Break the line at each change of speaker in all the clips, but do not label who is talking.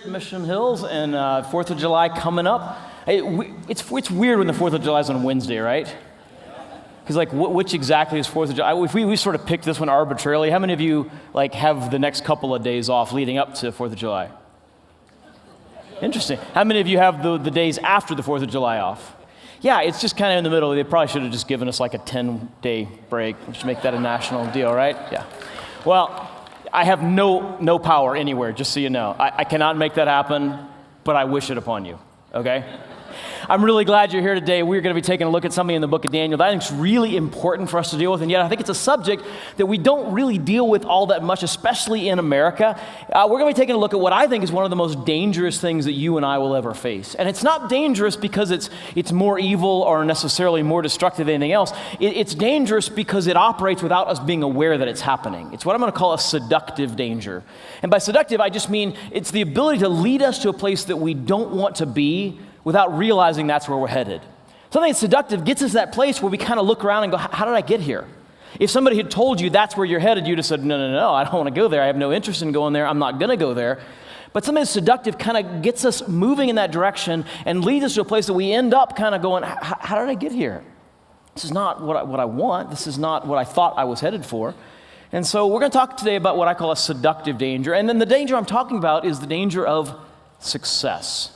Mission Hills, and 4th of July coming up. Hey, it's weird when the 4th of July is on Wednesday, right? Because which exactly is 4th of July? If we sort of picked this one arbitrarily, how many of you have the next couple of days off leading up to 4th of July? Interesting. How many of you have the days after the 4th of July off? Yeah, it's just kind of in the middle. They probably should have just given us like a 10-day break, which make that a national deal, right? Yeah. Well, I have no power anywhere, just so you know. I cannot make that happen, but I wish it upon you, okay? I'm really glad you're here today. We're going to be taking a look at something in the book of Daniel that I think is really important for us to deal with, and yet I think it's a subject that we don't really deal with all that much, especially in America. We're going to be taking a look at what I think is one of the most dangerous things that you and I will ever face. And it's not dangerous because it's more evil or necessarily more destructive than anything else. It's dangerous because it operates without us being aware that it's happening. It's what I'm going to call a seductive danger. And by seductive, I just mean it's the ability to lead us to a place that we don't want to be without realizing that's where we're headed. Something that's seductive gets us to that place where we kind of look around and go, how did I get here? If somebody had told you that's where you're headed, you'd have said, no, I don't want to go there. I have no interest in going there. I'm not going to go there. But something that's seductive kind of gets us moving in that direction and leads us to a place that we end up kind of going, how did I get here? This is not what I want. This is not what I thought I was headed for. And so we're going to talk today about what I call a seductive danger. And then the danger I'm talking about is the danger of success,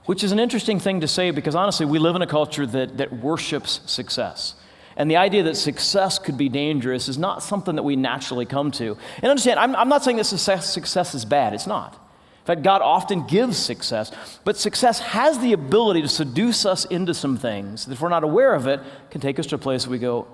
which is an interesting thing to say because honestly, we live in a culture that worships success. And the idea that success could be dangerous is not something that we naturally come to. And understand, I'm not saying that success is bad. It's not. In fact, God often gives success. But success has the ability to seduce us into some things that if we're not aware of it, can take us to a place where we go,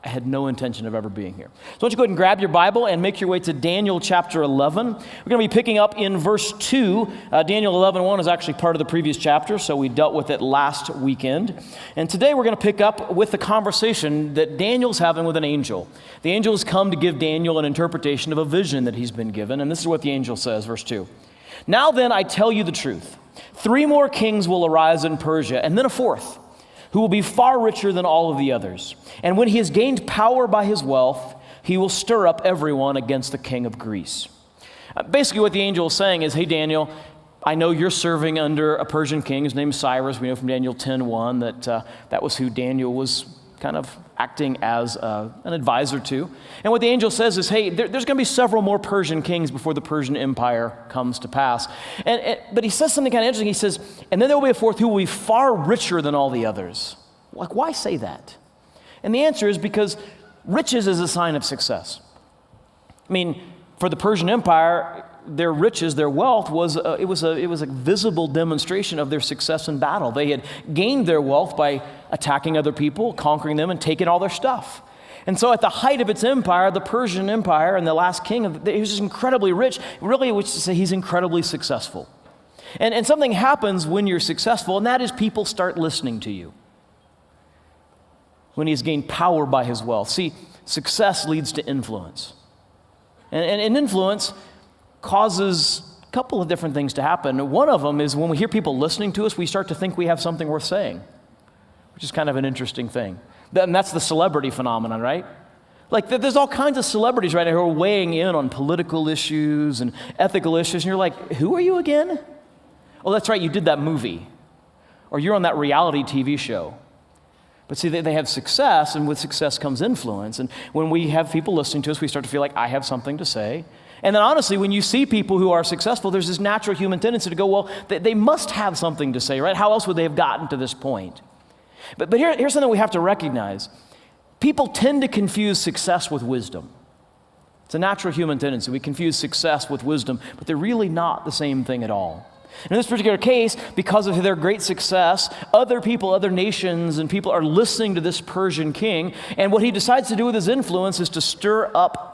I had no intention of ever being here. So why don't you go ahead and grab your Bible and make your way to Daniel chapter 11. We're going to be picking up in verse 2. Daniel 11:1 is actually part of the previous chapter, so we dealt with it last weekend. And today we're going to pick up with the conversation that Daniel's having with an angel. The angel has come to give Daniel an interpretation of a vision that he's been given, and this is what the angel says, verse 2. Now then, I tell you the truth. 3 more kings will arise in Persia, and then a 4th, who will be far richer than all of the others. And when he has gained power by his wealth, he will stir up everyone against the king of Greece. Basically what the angel is saying is, hey Daniel, I know you're serving under a Persian king. His name is Cyrus. We know from Daniel 10:1 that was who Daniel was kind of acting as an advisor to. And what the angel says is, hey, there's going to be several more Persian kings before the Persian Empire comes to pass. But he says something kind of interesting. He says, and then there will be a 4th who will be far richer than all the others. Like, why say that? And the answer is because riches is a sign of success. I mean, for the Persian Empire, their riches, their wealth was a visible demonstration of their success in battle. They had gained their wealth by attacking other people, conquering them, and taking all their stuff. And so at the height of its empire, the Persian Empire and the last king, he was just incredibly rich, really, which is to say he's incredibly successful. And something happens when you're successful, and that is people start listening to you. When he has gained power by his wealth. See, success leads to influence. And influence causes a couple of different things to happen. One of them is when we hear people listening to us, we start to think we have something worth saying, which is kind of an interesting thing. And that's the celebrity phenomenon, right? Like there's all kinds of celebrities right now who are weighing in on political issues and ethical issues, and you're like, who are you again? Oh, that's right, you did that movie. Or you're on that reality TV show. But see, they have success, and with success comes influence. And when we have people listening to us, we start to feel like I have something to say. And then honestly, when you see people who are successful, there's this natural human tendency to go, well, they must have something to say, right? How else would they have gotten to this point? But here's something we have to recognize. People tend to confuse success with wisdom. It's a natural human tendency. We confuse success with wisdom, but they're really not the same thing at all. In this particular case, because of their great success, other people, other nations, and people are listening to this Persian king, and what he decides to do with his influence is to stir up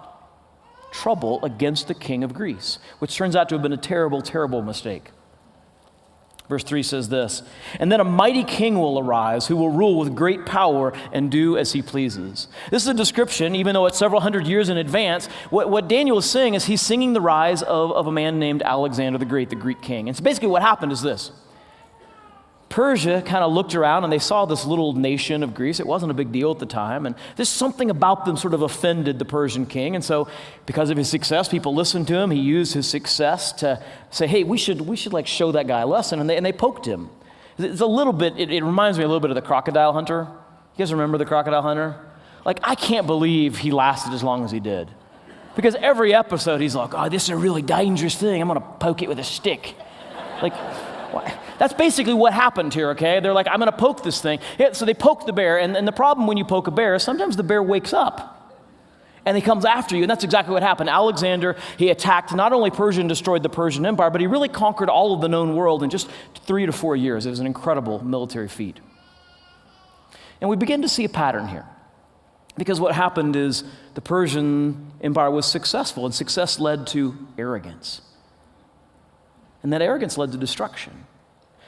trouble against the king of Greece, which turns out to have been a terrible, terrible mistake. Verse 3 says this, and then a mighty king will arise who will rule with great power and do as he pleases. This is a description, even though it's several hundred years in advance. What Daniel is saying is he's singing the rise of a man named Alexander the Great, the Greek king. And so basically what happened is this. Persia kind of looked around and they saw this little nation of Greece. It wasn't a big deal at the time. And there's something about them sort of offended the Persian king. And so because of his success, people listened to him. He used his success to say, hey, we should like show that guy a lesson. And they poked him. It's a little bit, it reminds me a little bit of the crocodile hunter. You guys remember the crocodile hunter? Like, I can't believe he lasted as long as he did. Because every episode he's like, oh, this is a really dangerous thing. I'm going to poke it with a stick. Like, what? That's basically what happened here, okay? They're like, I'm going to poke this thing. Yeah, so they poked the bear, and the problem when you poke a bear is sometimes the bear wakes up, and he comes after you, and that's exactly what happened. Alexander, he attacked not only Persia and destroyed the Persian Empire, but he really conquered all of the known world in just 3 to 4 years. It was an incredible military feat. And we begin to see a pattern here, because what happened is the Persian Empire was successful, and success led to arrogance. And that arrogance led to destruction.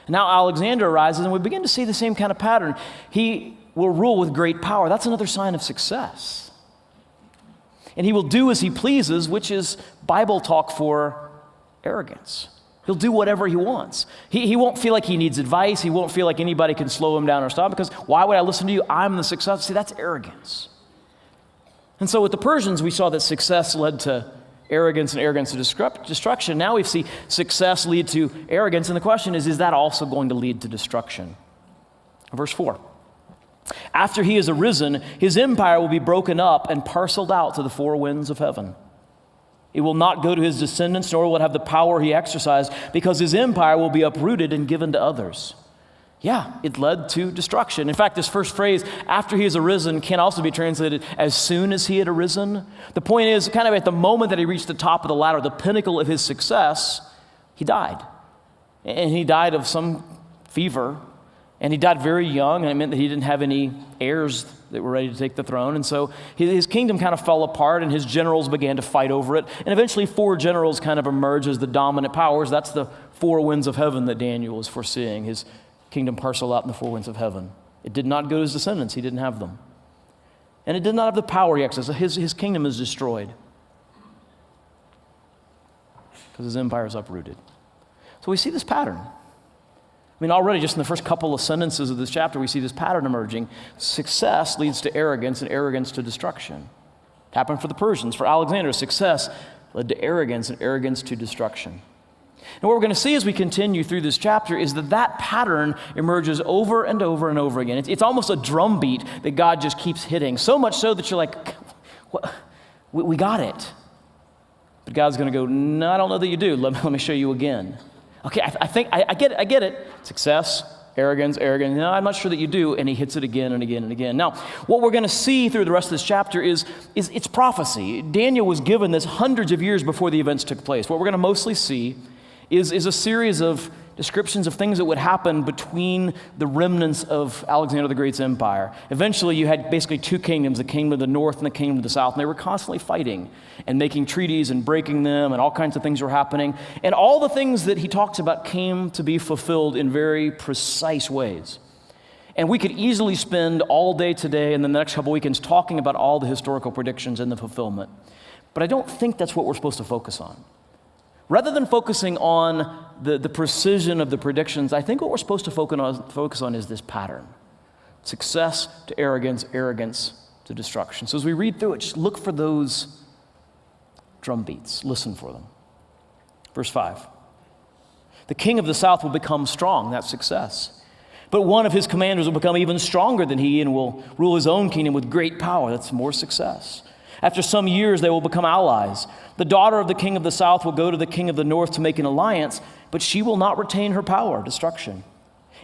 Now Alexander arises, and we begin to see the same kind of pattern. He will rule with great power. That's another sign of success. And he will do as he pleases, which is Bible talk for arrogance. He'll do whatever he wants. He won't feel like he needs advice. He won't feel like anybody can slow him down or stop, because why would I listen to you? I'm the success. See, that's arrogance. And so with the Persians, we saw that success led to arrogance, and arrogance to destruction. Now we see success lead to arrogance, and the question is that also going to lead to destruction? Verse 4. After he is arisen, his empire will be broken up and parceled out to the four winds of heaven. It will not go to his descendants, nor will it have the power he exercised, because his empire will be uprooted and given to others. Yeah, it led to destruction. In fact, this first phrase, after he is arisen, can also be translated as soon as he had arisen. The point is, kind of at the moment that he reached the top of the ladder, the pinnacle of his success, he died. And he died of some fever, and he died very young, and it meant that he didn't have any heirs that were ready to take the throne. And so his kingdom kind of fell apart, and his generals began to fight over it. And eventually 4 generals kind of emerged as the dominant powers. That's the 4 winds of heaven that Daniel is foreseeing. His kingdom parceled out in the 4 winds of heaven. It did not go to his descendants. He didn't have them. And it did not have the power he exercised. His kingdom is destroyed because his empire is uprooted. So we see this pattern. I mean, already just in the first couple of sentences of this chapter, we see this pattern emerging. Success leads to arrogance, and arrogance to destruction. It happened for the Persians. For Alexander, success led to arrogance, and arrogance to destruction. And what we're going to see as we continue through this chapter is that pattern emerges over and over and over again. It's almost a drumbeat that God just keeps hitting, so much so that you're like, what? We got it. But God's going to go, no, I don't know that you do. Let me show you again. Okay, I think I get it. Success, arrogance. No, I'm not sure that you do. And he hits it again and again and again. Now, what we're going to see through the rest of this chapter is it's prophecy. Daniel was given this hundreds of years before the events took place. What we're going to mostly see is a series of descriptions of things that would happen between the remnants of Alexander the Great's empire. Eventually, you had basically 2 kingdoms, the kingdom of the north and the kingdom of the south, and they were constantly fighting and making treaties and breaking them, and all kinds of things were happening. And all the things that he talks about came to be fulfilled in very precise ways. And we could easily spend all day today and the next couple weekends talking about all the historical predictions and the fulfillment. But I don't think that's what we're supposed to focus on. Rather than focusing on the precision of the predictions, I think what we're supposed to focus on is this pattern. Success to arrogance, arrogance to destruction. So as we read through it, just look for those drum beats. Listen for them. Verse 5. The king of the south will become strong. That's success. But one of his commanders will become even stronger than he and will rule his own kingdom with great power. That's more success. After some years, they will become allies. The daughter of the king of the south will go to the king of the north to make an alliance, but she will not retain her power, destruction.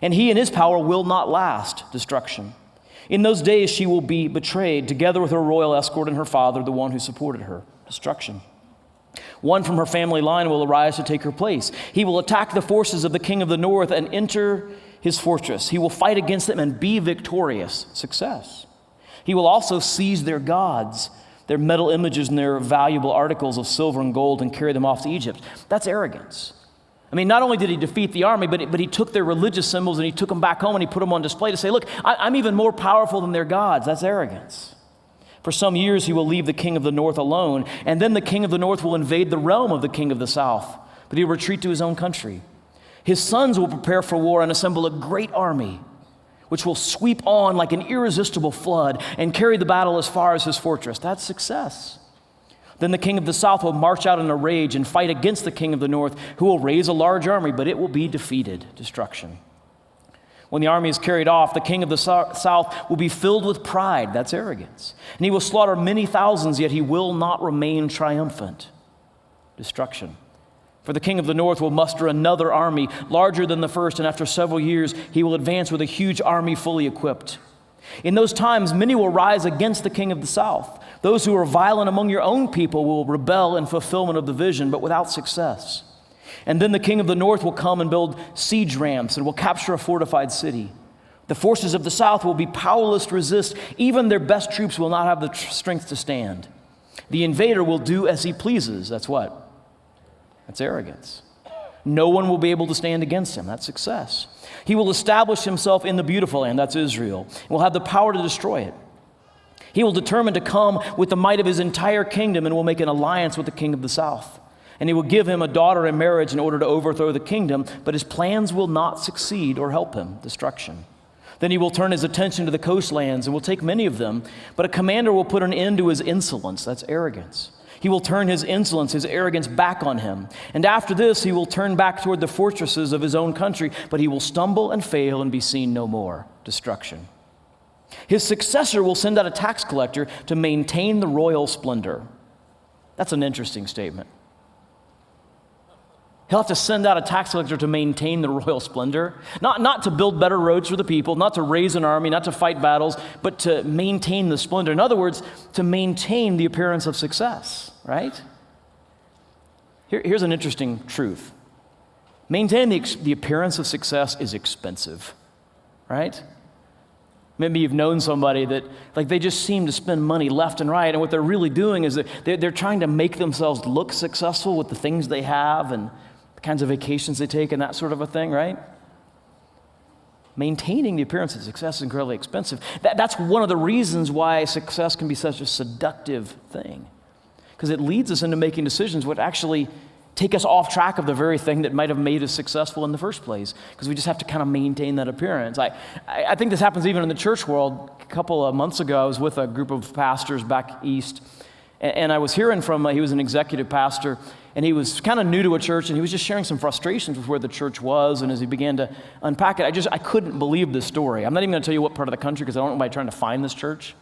And he and his power will not last, destruction. In those days, she will be betrayed, together with her royal escort and her father, the one who supported her, destruction. One from her family line will arise to take her place. He will attack the forces of the king of the north and enter his fortress. He will fight against them and be victorious, success. He will also seize their gods, their metal images and their valuable articles of silver and gold, and carry them off to Egypt. That's arrogance. I mean, not only did he defeat the army, but he took their religious symbols and he took them back home and he put them on display to say, look, I'm even more powerful than their gods. That's arrogance. For some years he will leave the king of the north alone, and then the king of the north will invade the realm of the king of the south, but he'll retreat to his own country. His sons will prepare for war and assemble a great army, which will sweep on like an irresistible flood and carry the battle as far as his fortress. That's success. Then the king of the south will march out in a rage and fight against the king of the north, who will raise a large army, but it will be defeated. Destruction. When the army is carried off, the king of the south will be filled with pride. That's arrogance. And he will slaughter many thousands, yet he will not remain triumphant. Destruction. For the king of the north will muster another army, larger than the first, and after several years he will advance with a huge army fully equipped. In those times, many will rise against the king of the south. Those who are violent among your own people will rebel in fulfillment of the vision, but without success. And then the king of the north will come and build siege ramps and will capture a fortified city. The forces of the south will be powerless to resist. Even their best troops will not have the strength to stand. The invader will do as he pleases. That's what? That's arrogance. No one will be able to stand against him. That's success. He will establish himself in the beautiful land. That's Israel. And will have the power to destroy it. He will determine to come with the might of his entire kingdom and will make an alliance with the king of the south. And he will give him a daughter in marriage in order to overthrow the kingdom, but his plans will not succeed or help him. Destruction. Then he will turn his attention to the coastlands and will take many of them, but a commander will put an end to his insolence. That's arrogance. He will turn his insolence, his arrogance back on him. And after this, he will turn back toward the fortresses of his own country, but he will stumble and fail and be seen no more. Destruction. His successor will send out a tax collector to maintain the royal splendor. That's an interesting statement. He'll have to send out a tax collector to maintain the royal splendor. Not to build better roads for the people, not to raise an army, not to fight battles, but to maintain the splendor. In other words, to maintain the appearance of success, right? Here's an interesting truth. Maintaining the appearance of success is expensive, right? Maybe you've known somebody that, like, they just seem to spend money left and right, and what they're really doing is that they're trying to make themselves look successful with the things they have and the kinds of vacations they take and that sort of a thing, right? Maintaining the appearance of success is incredibly expensive. That's one of the reasons why success can be such a seductive thing, because it leads us into making decisions which actually take us off track of the very thing that might have made us successful in the first place, because we just have to kind of maintain that appearance. I think this happens even in the church world. A couple of months ago, I was with a group of pastors back east, and I was hearing from, he was an executive pastor, and he was kind of new to a church, and he was just sharing some frustrations with where the church was, and as he began to unpack it, I couldn't believe this story. I'm not even going to tell you what part of the country, because I don't know anybody trying to find this church.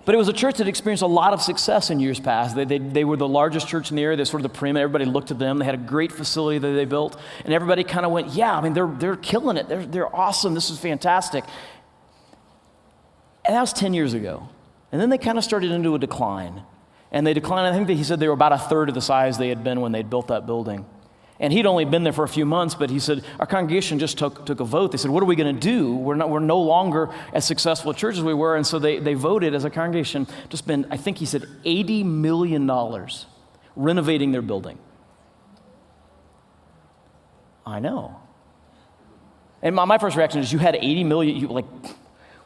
But it was a church that experienced a lot of success in years past. They were the largest church in the area. They're sort of the preeminent. Everybody looked at them. They had a great facility that they built. And everybody kind of went, yeah, I mean, they're killing it. They're awesome. This is fantastic. And that was 10 years ago. And then they kind of started into a decline. And they declined. I think that he said they were about a third of the size they had been when they'd built that building. And he'd only been there for a few months, but he said, our congregation just took a vote. They said, what are we going to do? We're no longer as successful a church as we were. And so they voted as a congregation to spend, I think he said, $80 million renovating their building. I know. And my first reaction is, you had $80 million,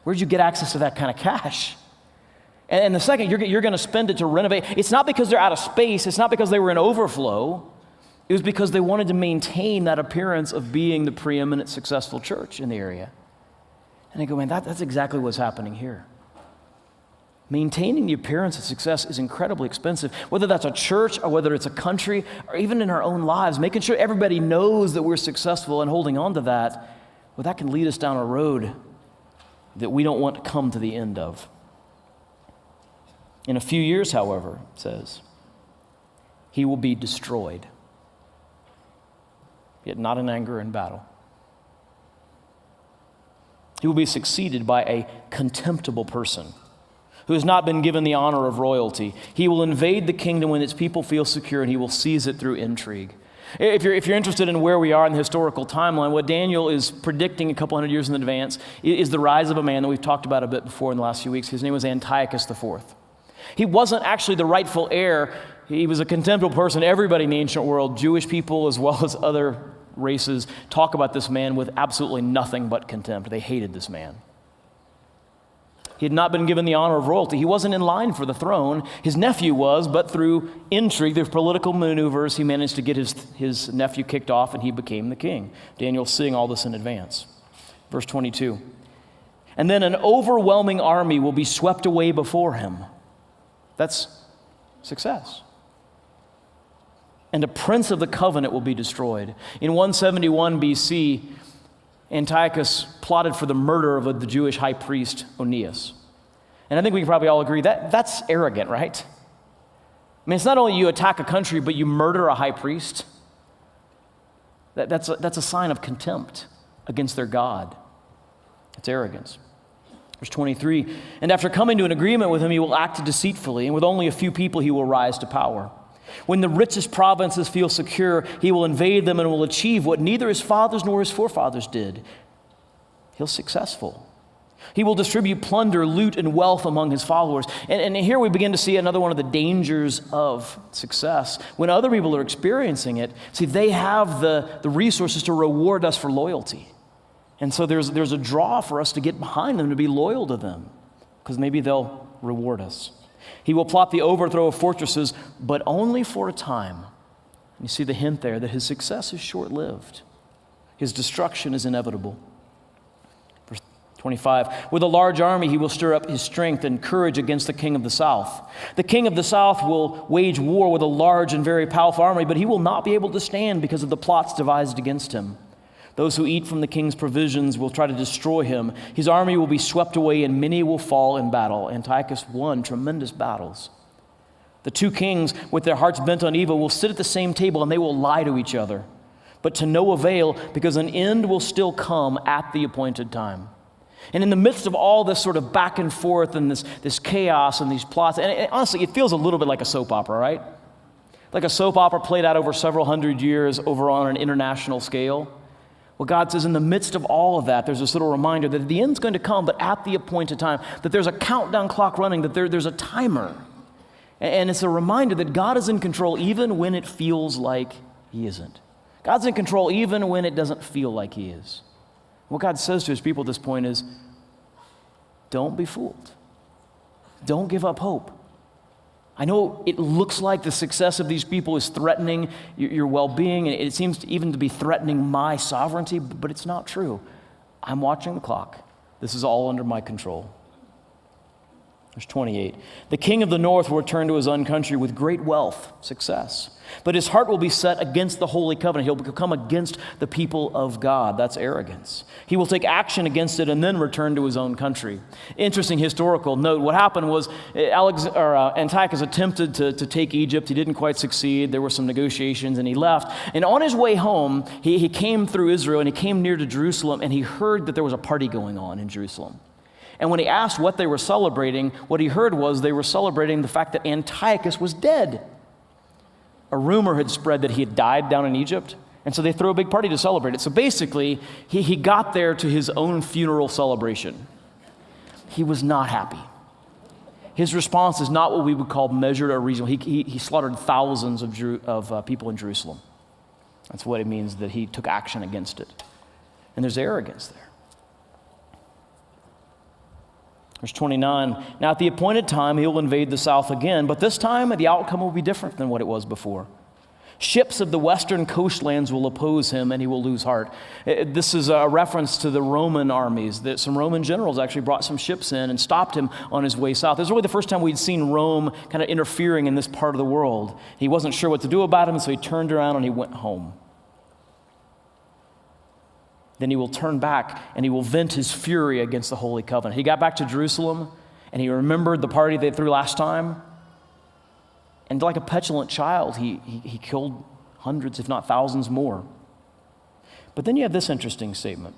where'd you get access to that kind of cash? And the second, you're going to spend it to renovate. It's not because they're out of space. It's not because they were in overflow. It was because they wanted to maintain that appearance of being the preeminent successful church in the area. And I go, man, that's exactly what's happening here. Maintaining the appearance of success is incredibly expensive, whether that's a church or whether it's a country or even in our own lives. Making sure everybody knows that we're successful and holding on to that, well, that can lead us down a road that we don't want to come to the end of. In a few years, however, it says, he will be destroyed, yet not in anger and battle. He will be succeeded by a contemptible person who has not been given the honor of royalty. He will invade the kingdom when its people feel secure, and he will seize it through intrigue. If you're interested in where we are in the historical timeline, what Daniel is predicting a couple hundred years in advance is the rise of a man that we've talked about a bit before in the last few weeks. His name was Antiochus IV. He wasn't actually the rightful heir. He was a contemptible person. Everybody in the ancient world, Jewish people as well as other races, talk about this man with absolutely nothing but contempt. They hated this man. He had not been given the honor of royalty. He wasn't in line for the throne. His nephew was, but through intrigue, through political maneuvers, he managed to get his nephew kicked off, and he became the king. Daniel's seeing all this in advance. Verse 22. And then an overwhelming army will be swept away before him. That's success. And a prince of the covenant will be destroyed. In 171 BC, Antiochus plotted for the murder of the Jewish high priest Onias. And I think we can probably all agree that that's arrogant, right? I mean, it's not only you attack a country, but you murder a high priest. That's a sign of contempt against their God. It's arrogance. Verse 23, and after coming to an agreement with him, he will act deceitfully, and with only a few people he will rise to power. When the richest provinces feel secure, he will invade them and will achieve what neither his fathers nor his forefathers did. He'll successful. He will distribute plunder, loot, and wealth among his followers. And here we begin to see another one of the dangers of success. When other people are experiencing it, see, they have the resources to reward us for loyalty. And so there's a draw for us to get behind them, to be loyal to them, because maybe they'll reward us. He will plot the overthrow of fortresses, but only for a time. You see the hint there that his success is short-lived. His destruction is inevitable. Verse 25, with a large army he will stir up his strength and courage against the king of the south. The king of the south will wage war with a large and very powerful army, but he will not be able to stand because of the plots devised against him. Those who eat from the king's provisions will try to destroy him. His army will be swept away, and many will fall in battle. Antiochus won tremendous battles. The two kings, with their hearts bent on evil, will sit at the same table, and they will lie to each other, but to no avail, because an end will still come at the appointed time. And in the midst of all this sort of back and forth and this chaos and these plots, and honestly, it feels a little bit like a soap opera, right? Like a soap opera played out over several hundred years over on an international scale. Well, God says in the midst of all of that, there's this little reminder that the end's going to come, but at the appointed time, that there's a countdown clock running, that there's a timer. And it's a reminder that God is in control even when it feels like he isn't. God's in control even when it doesn't feel like he is. What God says to his people at this point is, don't be fooled. Don't give up hope. I know it looks like the success of these people is threatening your well-being, and it seems even to be threatening my sovereignty, but it's not true. I'm watching the clock. This is all under my control. Verse 28, the king of the north will return to his own country with great wealth, success. But his heart will be set against the holy covenant. He'll come against the people of God. That's arrogance. He will take action against it and then return to his own country. Interesting historical note. What happened was Antiochus attempted to take Egypt. He didn't quite succeed. There were some negotiations, and he left. And on his way home, he came through Israel, and he came near to Jerusalem, and he heard that there was a party going on in Jerusalem. And when he asked what they were celebrating, what he heard was they were celebrating the fact that Antiochus was dead. A rumor had spread that he had died down in Egypt, and so they threw a big party to celebrate it. So basically, he got there to his own funeral celebration. He was not happy. His response is not what we would call measured or reasonable. He slaughtered thousands of people in Jerusalem. That's what it means that he took action against it. And there's arrogance there. Verse 29, now at the appointed time he will invade the south again, but this time the outcome will be different than what it was before. Ships of the western coastlands will oppose him, and he will lose heart. This is a reference to the Roman armies. That some Roman generals actually brought some ships in and stopped him on his way south. This is really the first time we'd seen Rome kind of interfering in this part of the world. He wasn't sure what to do about him, so he turned around and he went home. Then he will turn back and he will vent his fury against the Holy Covenant. He got back to Jerusalem and he remembered the party they threw last time. And like a petulant child, he killed hundreds, if not thousands more. But then you have this interesting statement.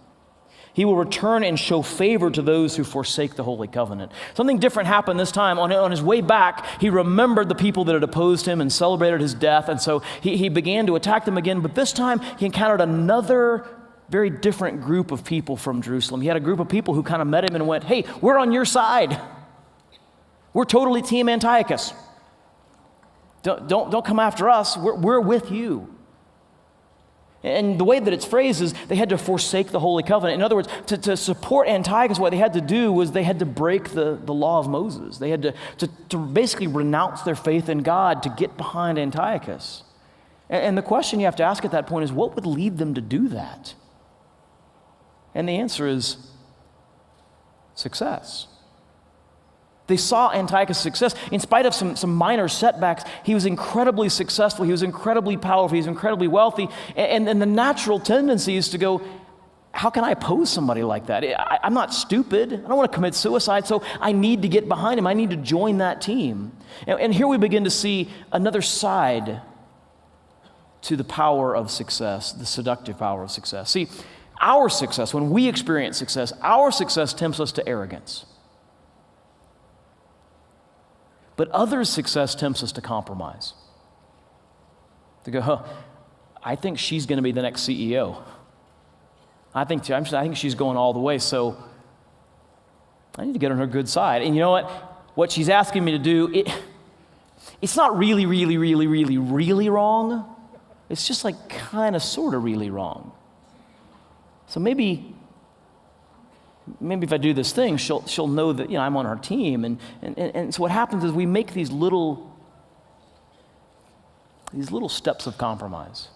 He will return and show favor to those who forsake the Holy Covenant. Something different happened this time. On his way back, he remembered the people that had opposed him and celebrated his death. And so he began to attack them again. But this time, he encountered another very different group of people from Jerusalem. He had a group of people who kind of met him and went, hey, we're on your side. We're totally Team Antiochus. Don't come after us. We're with you. And the way that it's phrased is they had to forsake the Holy Covenant. In other words, to support Antiochus, what they had to do was they had to break the law of Moses. They had to basically renounce their faith in God to get behind Antiochus. And the question you have to ask at that point is, what would lead them to do that? And the answer is success. They saw Antiochus' success. In spite of some minor setbacks, he was incredibly successful. He was incredibly powerful. He was incredibly wealthy. And the natural tendency is to go, how can I oppose somebody like that? I'm not stupid. I don't want to commit suicide, so I need to get behind him. I need to join that team. And here we begin to see another side to the power of success, the seductive power of success. See, our success, when we experience success, our success tempts us to arrogance. But others' success tempts us to compromise. To go, I think she's going to be the next CEO. I think she's going all the way, so I need to get on her good side. And you know what? What she's asking me to do, it's not really, really, really, really, really wrong. It's just like kind of, sort of really wrong. So maybe if I do this thing, she'll know that I'm on her team. And so what happens is we make these little steps of compromise.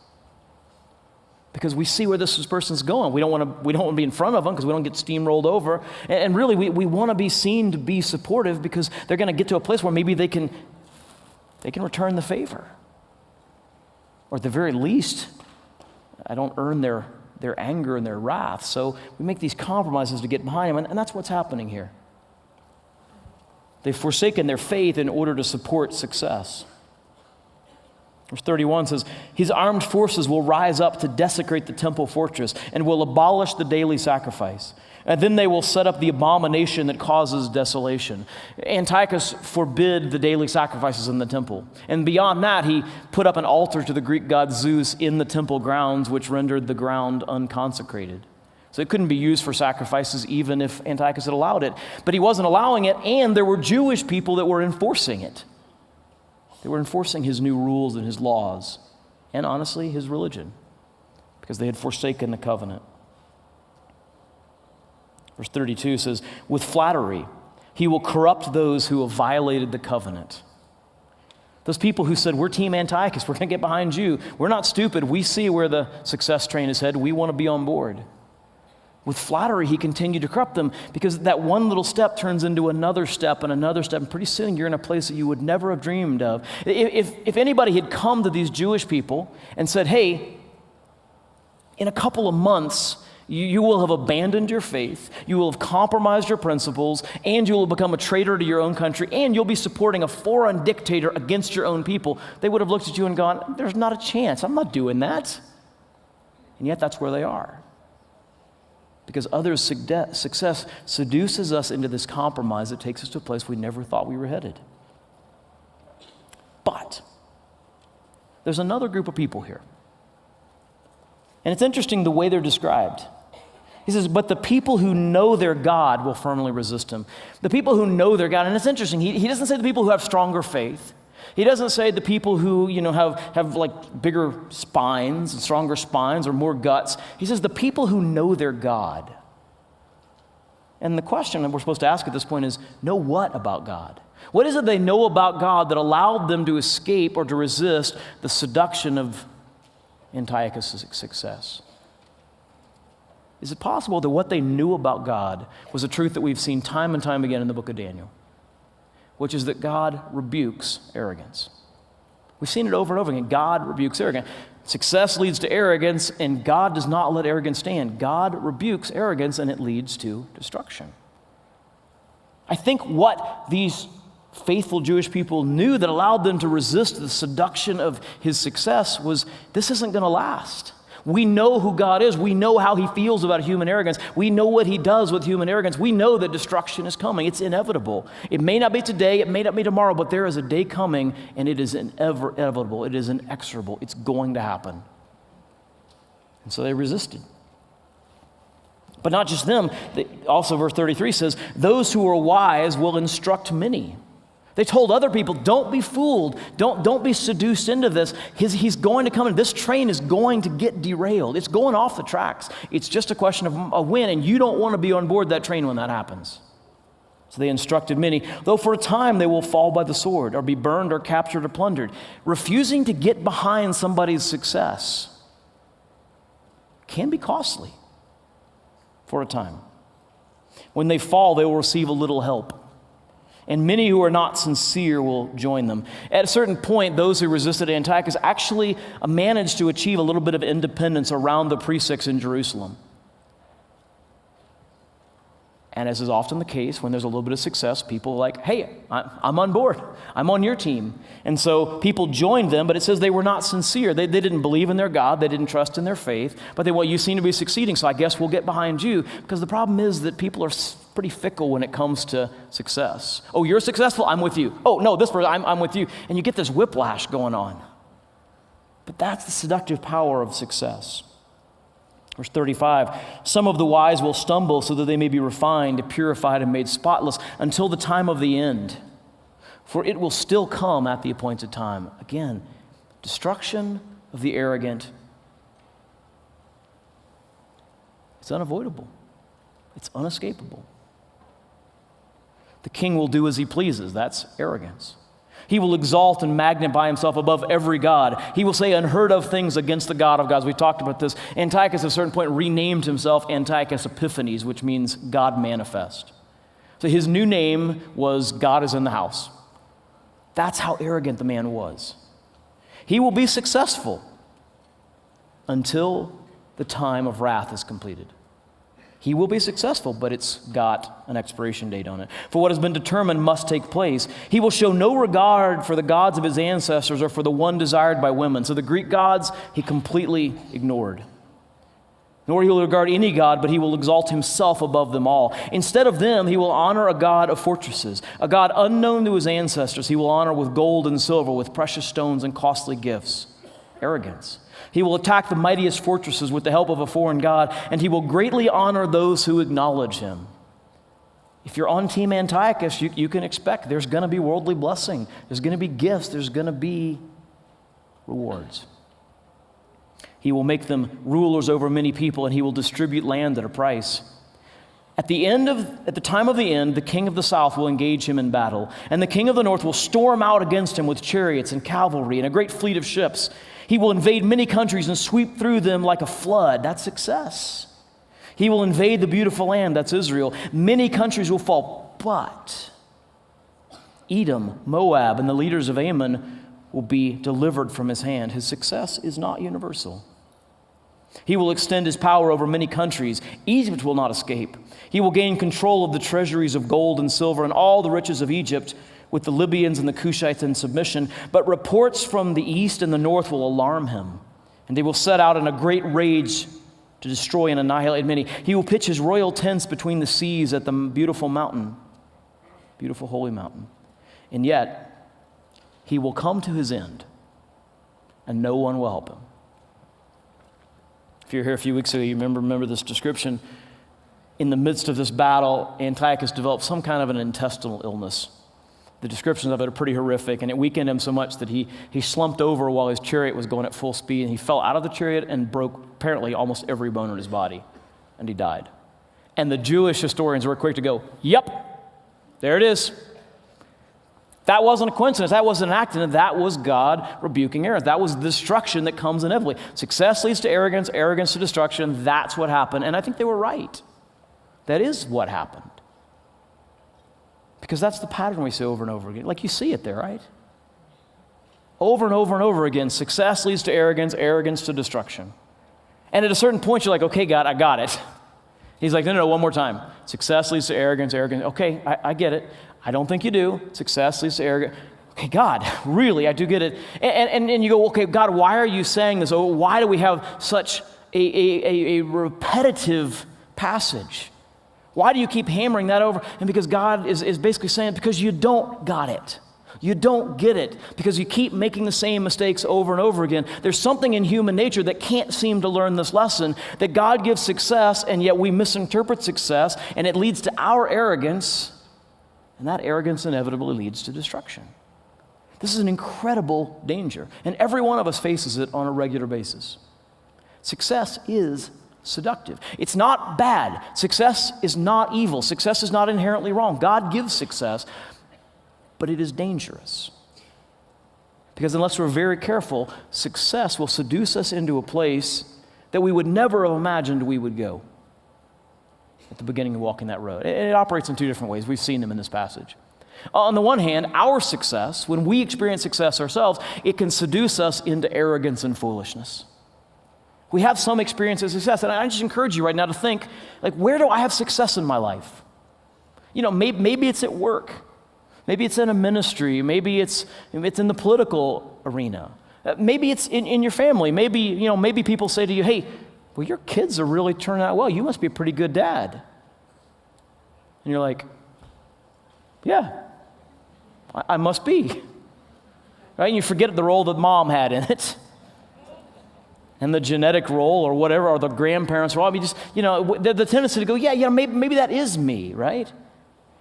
Because we see where this person's going. We don't want to be in front of them because we don't get steamrolled over. And really, we want to be seen to be supportive because they're going to get to a place where maybe they can return the favor. Or at the very least, I don't earn their anger and their wrath. So we make these compromises to get behind them, and that's what's happening here. They've forsaken their faith in order to support success. Verse 31 says, his armed forces will rise up to desecrate the temple fortress and will abolish the daily sacrifice. And then they will set up the abomination that causes desolation. Antiochus forbid the daily sacrifices in the temple. And beyond that, he put up an altar to the Greek god Zeus in the temple grounds, which rendered the ground unconsecrated. So it couldn't be used for sacrifices even if Antiochus had allowed it. But he wasn't allowing it, and there were Jewish people that were enforcing it. They were enforcing his new rules and his laws, and honestly, his religion, because they had forsaken the covenant. Verse 32 says, with flattery, he will corrupt those who have violated the covenant. Those people who said, we're Team Antiochus, we're going to get behind you. We're not stupid. We see where the success train is headed. We want to be on board. With flattery, he continued to corrupt them because that one little step turns into another step and another step, and pretty soon you're in a place that you would never have dreamed of. If anybody had come to these Jewish people and said, hey, in a couple of months, you will have abandoned your faith, you will have compromised your principles, and you will become a traitor to your own country, and you'll be supporting a foreign dictator against your own people, they would have looked at you and gone, there's not a chance, I'm not doing that. And yet that's where they are. Because others' success seduces us into this compromise that takes us to a place we never thought we were headed. But there's another group of people here. And it's interesting the way they're described. He says, but the people who know their God will firmly resist him. The people who know their God, and it's interesting, he doesn't say the people who have stronger faith. He doesn't say the people who, have like bigger spines, stronger spines, or more guts. He says the people who know their God. And the question that we're supposed to ask at this point is, know what about God? What is it they know about God that allowed them to escape or to resist the seduction of Antiochus' success? Is it possible that what they knew about God was a truth that we've seen time and time again in the book of Daniel, which is that God rebukes arrogance? We've seen it over and over again. God rebukes arrogance. Success leads to arrogance, and God does not let arrogance stand. God rebukes arrogance, and it leads to destruction. I think what these faithful Jewish people knew that allowed them to resist the seduction of his success was, this isn't going to last. We know who God is. We know how he feels about human arrogance. We know what he does with human arrogance. We know that destruction is coming. It's inevitable. It may not be today, it may not be tomorrow, but there is a day coming, and it is inevitable. It is inexorable. It's going to happen. And so they resisted. But not just them. Also, verse 33 says, those who are wise will instruct many. They told other people, don't be fooled. Don't be seduced into this. He's going to come in. This train is going to get derailed. It's going off the tracks. It's just a question of a when, and you don't want to be on board that train when that happens. So they instructed many, though for a time they will fall by the sword or be burned or captured or plundered. Refusing to get behind somebody's success can be costly for a time. When they fall, they will receive a little help. And many who are not sincere will join them. At a certain point, those who resisted Antiochus actually managed to achieve a little bit of independence around the precincts in Jerusalem. And as is often the case, when there's a little bit of success, people are like, hey, I'm on board. I'm on your team. And so people joined them, but it says they were not sincere. They didn't believe in their God. They didn't trust in their faith. But they, well, you seem to be succeeding, so I guess we'll get behind you. Because the problem is that people are pretty fickle when it comes to success. Oh, you're successful? I'm with you. Oh, no, this person, I'm with you. And you get this whiplash going on. But that's the seductive power of success. Verse 35, some of the wise will stumble so that they may be refined, purified, and made spotless until the time of the end. For it will still come at the appointed time. Again, destruction of the arrogant. It's unavoidable. It's unescapable. The king will do as he pleases. That's arrogance. He will exalt and magnify himself above every god. He will say unheard of things against the God of gods. We talked about this. Antiochus at a certain point renamed himself Antiochus Epiphanes, which means God manifest. So his new name was God is in the house. That's how arrogant the man was. He will be successful until the time of wrath is completed. He will be successful, but it's got an expiration date on it. For what has been determined must take place. He will show no regard for the gods of his ancestors or for the one desired by women. So the Greek gods, he completely ignored. Nor he will regard any god, but he will exalt himself above them all. Instead of them, he will honor a god of fortresses, a god unknown to his ancestors. He will honor with gold and silver, with precious stones and costly gifts. Arrogance. He will attack the mightiest fortresses with the help of a foreign god, and he will greatly honor those who acknowledge him. If you're on Team Antiochus, you can expect there's going to be worldly blessing. There's going to be gifts. There's going to be rewards. He will make them rulers over many people, and he will distribute land at a price. At the time of the end, the king of the south will engage him in battle, and the king of the north will storm out against him with chariots and cavalry and a great fleet of ships. He will invade many countries and sweep through them like a flood. That's success. He will invade the beautiful land. That's Israel. Many countries will fall, but Edom, Moab, and the leaders of Ammon will be delivered from his hand. His success is not universal. He will extend his power over many countries. Egypt will not escape. He will gain control of the treasuries of gold and silver and all the riches of Egypt, with the Libyans and the Cushites in submission. But reports from the east and the north will alarm him, and they will set out in a great rage to destroy and annihilate many. He will pitch his royal tents between the seas at the beautiful mountain, beautiful holy mountain. And yet, he will come to his end, and no one will help him. If you were here a few weeks ago, you remember this description. In the midst of this battle, Antiochus developed some kind of an intestinal illness. The descriptions of it are pretty horrific, and it weakened him so much that he slumped over while his chariot was going at full speed, and he fell out of the chariot and broke apparently almost every bone in his body, and he died. And the Jewish historians were quick to go, yep, there it is. That wasn't a coincidence. That wasn't an accident. That was God rebuking arrogance. That was the destruction that comes inevitably. Success leads to arrogance, arrogance to destruction. That's what happened, and I think they were right. That is what happened. Because that's the pattern we see over and over again. Like you see it there, right? Over and over and over again, success leads to arrogance, arrogance to destruction. And at a certain point, you're like, okay, God, I got it. He's like, no, one more time. Success leads to arrogance, arrogance. Okay, I get it. I don't think you do. Success leads to arrogance. Okay, God, really, I do get it. And you go, okay, God, why are you saying this? Oh, why do we have such a repetitive passage? Why do you keep hammering that over? And because God is basically saying, because you don't got it. You don't get it because you keep making the same mistakes over and over again. There's something in human nature that can't seem to learn this lesson, that God gives success, and yet we misinterpret success, and it leads to our arrogance, And that arrogance inevitably leads to destruction. This is an incredible danger, and every one of us faces it on a regular basis. Success is seductive. It's not bad. Success is not evil. Success is not inherently wrong. God gives success, but it is dangerous. Because unless we're very careful, success will seduce us into a place that we would never have imagined we would go at the beginning of walking that road. It operates in two different ways. We've seen them in this passage. On the one hand, our success, when we experience success ourselves, it can seduce us into arrogance and foolishness. We have some experience of success, and I just encourage you right now to think, like, where do I have success in my life? You know, maybe it's at work. Maybe it's in a ministry. Maybe it's in the political arena. Maybe it's in your family. Maybe people say to you, hey, well, your kids are really turning out well. You must be a pretty good dad. And you're like, yeah, I must be. Right? And you forget the role that mom had in it. And the genetic role or whatever, or the grandparents' role. I mean, just, the tendency to go, maybe that is me, right?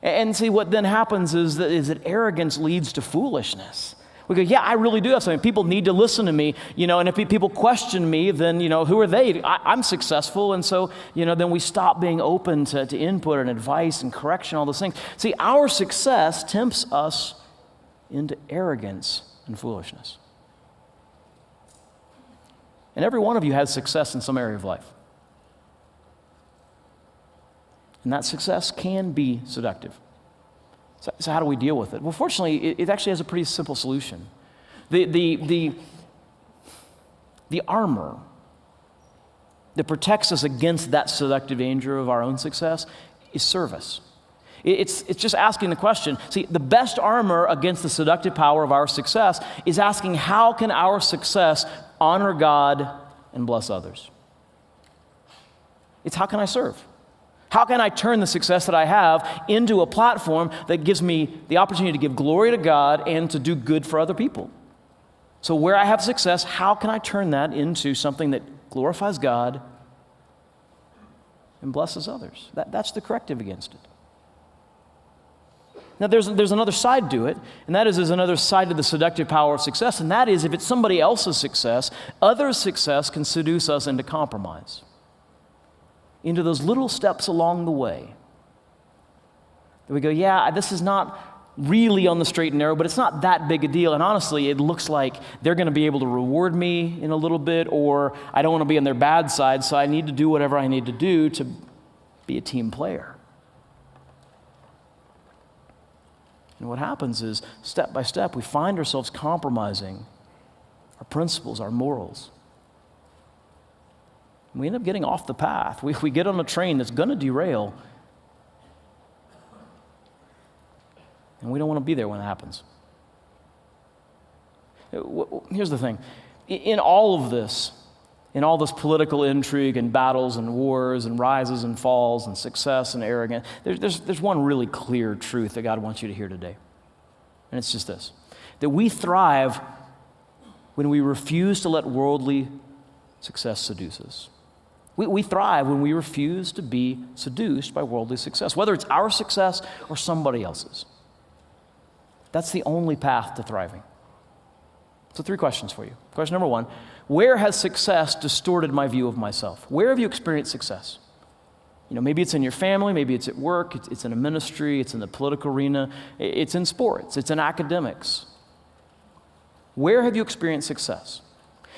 And see, what then happens is that arrogance leads to foolishness. We go, I really do have something. People need to listen to me, and if people question me, then, who are they? I'm successful, and so, then we stop being open to input and advice and correction, all those things. See, our success tempts us into arrogance and foolishness. And every one of you has success in some area of life. And that success can be seductive. So how do we deal with it? Well, fortunately, it actually has a pretty simple solution. The armor that protects us against that seductive danger of our own success is service. It's just asking the question. See, the best armor against the seductive power of our success is asking, how can our success honor God and bless others? It's how can I serve? How can I turn the success that I have into a platform that gives me the opportunity to give glory to God and to do good for other people? So where I have success, how can I turn that into something that glorifies God and blesses others? That's the corrective against it. Now, there's another side to it, and that is there's another side to the seductive power of success, and that is if it's somebody else's success, others' success can seduce us into compromise, into those little steps along the way. That we go, this is not really on the straight and narrow, but it's not that big a deal, and honestly, it looks like they're going to be able to reward me in a little bit, or I don't want to be on their bad side, so I need to do whatever I need to do to be a team player. And what happens is, step by step, we find ourselves compromising our principles, our morals. And we end up getting off the path. We get on a train that's going to derail. And we don't want to be there when it happens. Here's the thing. In all of this, in all this political intrigue and battles and wars and rises and falls and success and arrogance, there's one really clear truth that God wants you to hear today. And it's just this, that we thrive when we refuse to let worldly success seduce us. We thrive when we refuse to be seduced by worldly success, whether it's our success or somebody else's. That's the only path to thriving. So 3 questions for you. Question number 1, where has success distorted my view of myself? Where have you experienced success? Maybe it's in your family, maybe it's at work, it's in a ministry, it's in the political arena, it's in sports, it's in academics. Where have you experienced success?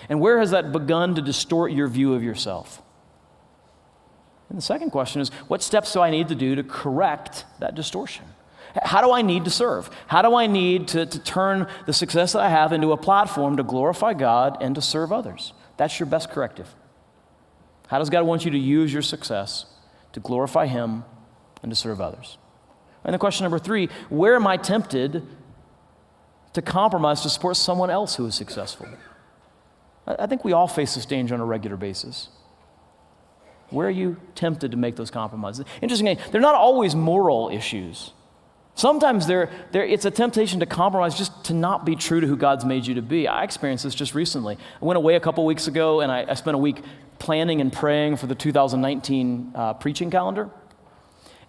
And where has that begun to distort your view of yourself? And the second question is, what steps do I need to do to correct that distortion? How do I need to serve? How do I need to turn the success that I have into a platform to glorify God and to serve others? That's your best corrective. How does God want you to use your success to glorify Him and to serve others? And then question number 3, where am I tempted to compromise to support someone else who is successful? I think we all face this danger on a regular basis. Where are you tempted to make those compromises? Interestingly, they're not always moral issues. Sometimes it's a temptation to compromise just to not be true to who God's made you to be. I experienced this just recently. I went away a couple weeks ago, and I spent a week planning and praying for the 2019 preaching calendar.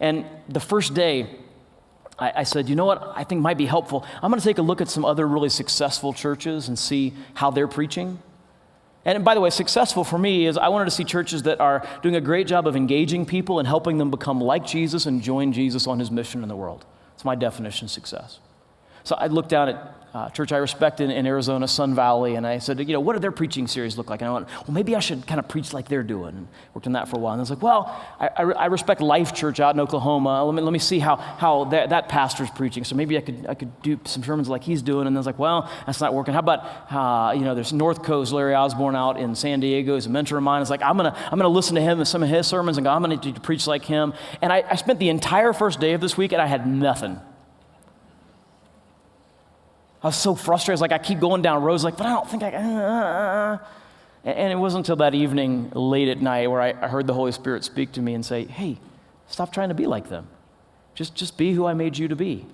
And the first day, I said, you know what I think might be helpful? I'm going to take a look at some other really successful churches and see how they're preaching. And by the way, successful for me is I wanted to see churches that are doing a great job of engaging people and helping them become like Jesus and join Jesus on his mission in the world. It's my definition of success. So I looked down at a church I respect in Arizona, Sun Valley, and I said, what do their preaching series look like? And I went, well, maybe I should kind of preach like they're doing. And worked on that for a while. And I was like, well, I respect Life Church out in Oklahoma. Let me see how that pastor's preaching. So maybe I could do some sermons like he's doing. And I was like, well, that's not working. How about, there's North Coast, Larry Osborne out in San Diego. He's a mentor of mine. It's like, I'm gonna listen to him and some of his sermons and go, I'm gonna preach like him. And I spent the entire first day of this week and I had nothing. I was so frustrated. I was like, I keep going down roads like, but I don't think I can. And it wasn't until that evening, late at night, where I heard the Holy Spirit speak to me and say, hey, stop trying to be like them. Just be who I made you to be.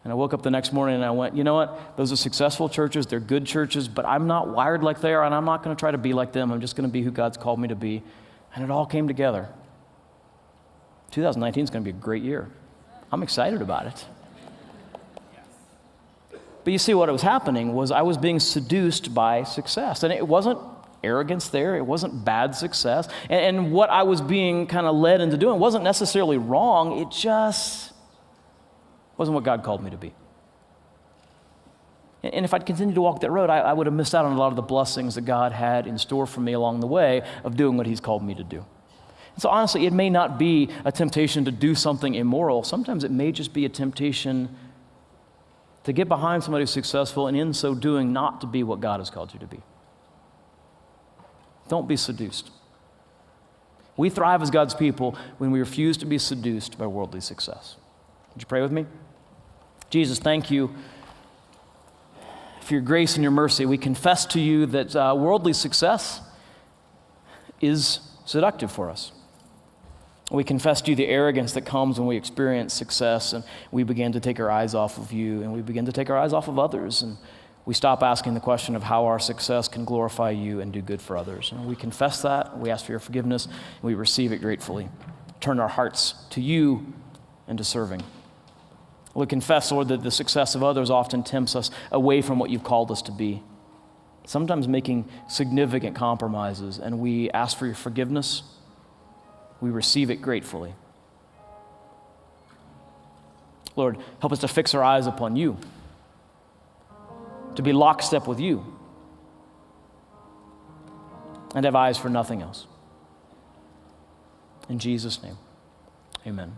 And I woke up the next morning and I went, you know what? Those are successful churches. They're good churches, but I'm not wired like they are, and I'm not going to try to be like them. I'm just going to be who God's called me to be. And it all came together. 2019 is going to be a great year. I'm excited about it. But you see, what was happening was I was being seduced by success. And it wasn't arrogance there. It wasn't bad success. And what I was being kind of led into doing wasn't necessarily wrong. It just wasn't what God called me to be. And if I'd continued to walk that road, I would have missed out on a lot of the blessings that God had in store for me along the way of doing what he's called me to do. And so honestly, it may not be a temptation to do something immoral. Sometimes it may just be a temptation to get behind somebody who's successful, and in so doing, not to be what God has called you to be. Don't be seduced. We thrive as God's people when we refuse to be seduced by worldly success. Would you pray with me? Jesus, thank you for your grace and your mercy. We confess to you that worldly success is seductive for us. We confess to you the arrogance that comes when we experience success and we begin to take our eyes off of you and we begin to take our eyes off of others, and we stop asking the question of how our success can glorify you and do good for others. And we confess that, we ask for your forgiveness, and we receive it gratefully. Turn our hearts to you and to serving. We confess, Lord, that the success of others often tempts us away from what you've called us to be, sometimes making significant compromises, and we ask for your forgiveness. We receive it gratefully. Lord, help us to fix our eyes upon you, to be lockstep with you, and have eyes for nothing else. In Jesus' name, amen.